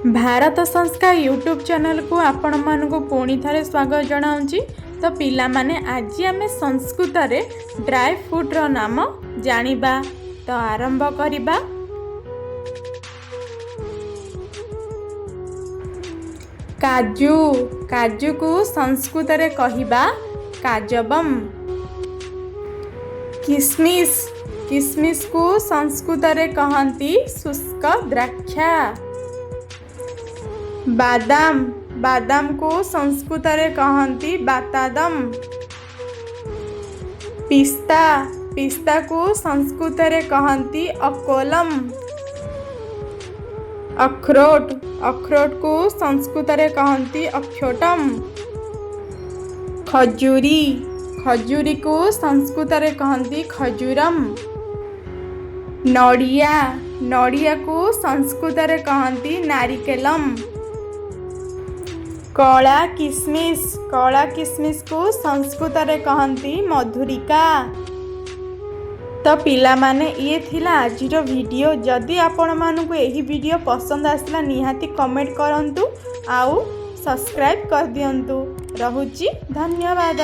भारत संस्कार YouTube channel को आपण मानक पुणी थे स्वागत जनाऊँगी। तो पिला माने आज आम संस्कृत रे ड्राई फ्रूट रो नाम जानिबा। तो आरंभ करिबा। काजू काजू को संस्कृत रे कहिबा काजबम। किसमिस किसमिस को संस्कृत रे कहंती शुष्क द्राक्षा। बादाम बादाम को संस्कृत रे कहंती बातादम। पिस्ता पिस्ता को संस्कृत रे कहंती अकोलम। अखरोट अखरोट को संस्कृत रे कहंती अक्षोटम। खजूरी खजूरी को संस्कृत रे कहंती खजूरम। नड़िया नड़िया को संस्कृत रे कहंती नारिकेलम। कला किसमिस को संस्कृत रे कहंती मधुरिका। तो पिला माने ये थिला आजिर वीडियो। जदि आपण मानकु एही वीडियो पसंद आसला निहाती कमेंट करंतु आउ सब्सक्राइब कर दियंतु। रहुची धन्यवाद।